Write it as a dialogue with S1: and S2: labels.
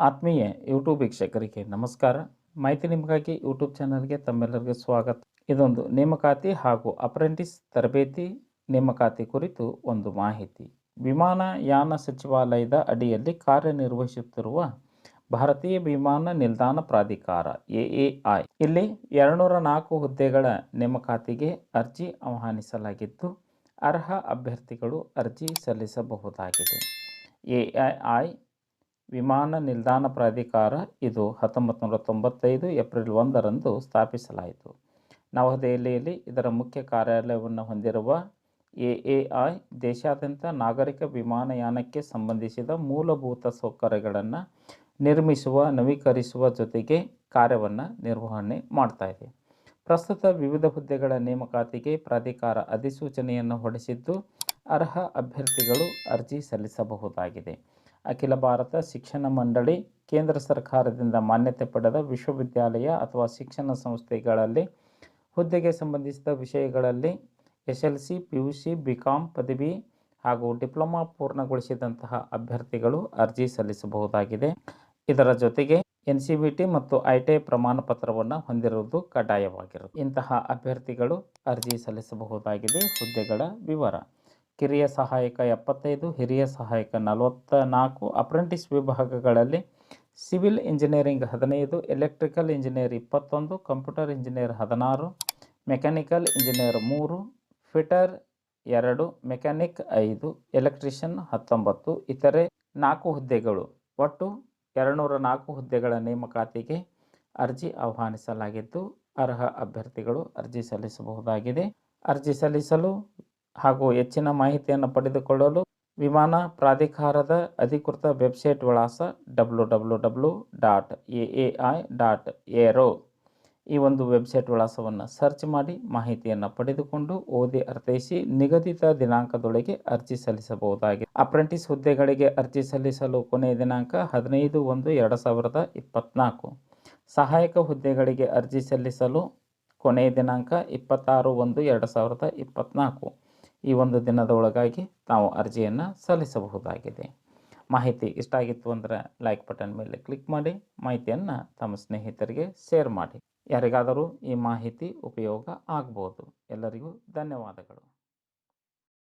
S1: ಆತ್ಮೀಯ ಯೂಟ್ಯೂಬ್ ವೀಕ್ಷಕರಿಗೆ ನಮಸ್ಕಾರ. ಮಾಹಿತಿ ನಿಮಗಾಗಿ ಯೂಟ್ಯೂಬ್ ಚಾನಲ್ಗೆ ತಮ್ಮೆಲ್ಲರಿಗೂ ಸ್ವಾಗತ. ಇದೊಂದು ನೇಮಕಾತಿ ಹಾಗೂ ಅಪ್ರೆಂಟಿಸ್ ತರಬೇತಿ ನೇಮಕಾತಿ ಕುರಿತು ಒಂದು ಮಾಹಿತಿ. ವಿಮಾನಯಾನ ಸಚಿವಾಲಯದ ಅಡಿಯಲ್ಲಿ ಕಾರ್ಯನಿರ್ವಹಿಸುತ್ತಿರುವ ಭಾರತೀಯ ವಿಮಾನ ನಿಲ್ದಾಣ ಪ್ರಾಧಿಕಾರ AAI ಇಲ್ಲಿ 204 ಹುದ್ದೆಗಳ ನೇಮಕಾತಿಗೆ ಅರ್ಜಿ ಆಹ್ವಾನಿಸಲಾಗಿದ್ದು ಅರ್ಹ ಅಭ್ಯರ್ಥಿಗಳು ಅರ್ಜಿ ಸಲ್ಲಿಸಬಹುದಾಗಿದೆ. AAI ವಿಮಾನ ನಿಲ್ದಾಣ ಪ್ರಾಧಿಕಾರ ಇದು 1995 ಏಪ್ರಿಲ್ 1ರಂದು ಸ್ಥಾಪಿಸಲಾಯಿತು. ನವದೆಹಲಿಯಲ್ಲಿ ಇದರ ಮುಖ್ಯ ಕಾರ್ಯಾಲಯವನ್ನು ಹೊಂದಿರುವ AAI ದೇಶಾದ್ಯಂತ ನಾಗರಿಕ ವಿಮಾನಯಾನಕ್ಕೆ ಸಂಬಂಧಿಸಿದ ಮೂಲಭೂತ ಸೌಕರ್ಯಗಳನ್ನು ನಿರ್ಮಿಸುವ, ನವೀಕರಿಸುವ ಜೊತೆಗೆ ಕಾರ್ಯವನ್ನು ನಿರ್ವಹಣೆ ಮಾಡ್ತಾ ಇದೆ. ಪ್ರಸ್ತುತ ವಿವಿಧ ಹುದ್ದೆಗಳ ನೇಮಕಾತಿಗೆ ಪ್ರಾಧಿಕಾರ ಅಧಿಸೂಚನೆಯನ್ನು ಹೊರಡಿಸಿದ್ದು ಅರ್ಹ ಅಭ್ಯರ್ಥಿಗಳು ಅರ್ಜಿ ಸಲ್ಲಿಸಬಹುದಾಗಿದೆ. ಅಖಿಲ ಭಾರತ ಶಿಕ್ಷಣ ಮಂಡಳಿ ಕೇಂದ್ರ ಸರ್ಕಾರದಿಂದ ಮಾನ್ಯತೆ ಪಡೆದ ವಿಶ್ವವಿದ್ಯಾಲಯ ಅಥವಾ ಶಿಕ್ಷಣ ಸಂಸ್ಥೆಗಳಲ್ಲಿ ಹುದ್ದೆಗೆ ಸಂಬಂಧಿಸಿದ ವಿಷಯಗಳಲ್ಲಿ SLC, PUC, BCom ಪದವಿ ಹಾಗೂ ಡಿಪ್ಲೊಮಾ ಪೂರ್ಣಗೊಳಿಸಿದಂತಹ ಅಭ್ಯರ್ಥಿಗಳು ಅರ್ಜಿ ಸಲ್ಲಿಸಬಹುದಾಗಿದೆ. ಇದರ ಜೊತೆಗೆ NCVT ಮತ್ತು ITI ಪ್ರಮಾಣ ಪತ್ರವನ್ನು ಹೊಂದಿರುವುದು ಕಡ್ಡಾಯವಾಗಿರುತ್ತೆ. ಇಂತಹ ಅಭ್ಯರ್ಥಿಗಳು ಅರ್ಜಿ ಸಲ್ಲಿಸಬಹುದಾಗಿದೆ. ಹುದ್ದೆಗಳ ವಿವರ: ಕಿರಿಯ ಸಹಾಯಕ 75, ಹಿರಿಯ ಸಹಾಯಕ 44, ಅಪ್ರೆಂಟಿಸ್ ವಿಭಾಗಗಳಲ್ಲಿ civil engineering 15, electrical engineer 21, computer engineer 16, mechanical engineer 3, fitter 2, mechanic 5, electrician 19, ಇತರೆ 4 ಹುದ್ದೆಗಳು. ಒಟ್ಟು 204 ಹುದ್ದೆಗಳ ನೇಮಕಾತಿಗೆ ಅರ್ಜಿ ಆಹ್ವಾನಿಸಲಾಗಿದ್ದು ಅರ್ಹ ಅಭ್ಯರ್ಥಿಗಳು ಅರ್ಜಿ ಸಲ್ಲಿಸಬಹುದಾಗಿದೆ. ಅರ್ಜಿ ಸಲ್ಲಿಸಲು ಹಾಗೂ ಹೆಚ್ಚಿನ ಮಾಹಿತಿಯನ್ನು ಪಡೆದುಕೊಳ್ಳಲು ವಿಮಾನ ಪ್ರಾಧಿಕಾರದ ಅಧಿಕೃತ ವೆಬ್ಸೈಟ್ ವಿಳಾಸ www.aai.aero ಈ ಒಂದು ವೆಬ್ಸೈಟ್ ವಿಳಾಸವನ್ನು ಸರ್ಚ್ ಮಾಡಿ ಮಾಹಿತಿಯನ್ನು ಪಡೆದುಕೊಂಡು ಓದಿ ಅರ್ಥೈಸಿ ನಿಗದಿತ ದಿನಾಂಕದೊಳಗೆ ಅರ್ಜಿ ಸಲ್ಲಿಸಬಹುದಾಗಿದೆ. ಅಪ್ರೆಂಟಿಸ್ ಹುದ್ದೆಗಳಿಗೆ ಅರ್ಜಿ ಸಲ್ಲಿಸಲು ಕೊನೆಯ ದಿನಾಂಕ 15/1/2024. ಸಹಾಯಕ ಹುದ್ದೆಗಳಿಗೆ ಅರ್ಜಿ ಸಲ್ಲಿಸಲು ಕೊನೆಯ ದಿನಾಂಕ 26/1/2024. ಈ ಒಂದು ದಿನದ ಒಳಗಾಗಿ ನಾವು ಅರ್ಜಿಯನ್ನು ಸಲ್ಲಿಸಬಹುದಾಗಿದೆ. ಮಾಹಿತಿ ಇಷ್ಟ ಆಗಿತ್ತು ಅಂದರೆ ಲೈಕ್ ಬಟನ್ ಮೇಲೆ ಕ್ಲಿಕ್ ಮಾಡಿ, ಮಾಹಿತಿಯನ್ನು ತಮ್ಮ ಸ್ನೇಹಿತರಿಗೆ ಶೇರ್ ಮಾಡಿ. ಯಾರಿಗಾದರೂ ಈ ಮಾಹಿತಿ ಉಪಯೋಗ ಆಗ್ಬೋದು. ಎಲ್ಲರಿಗೂ ಧನ್ಯವಾದಗಳು.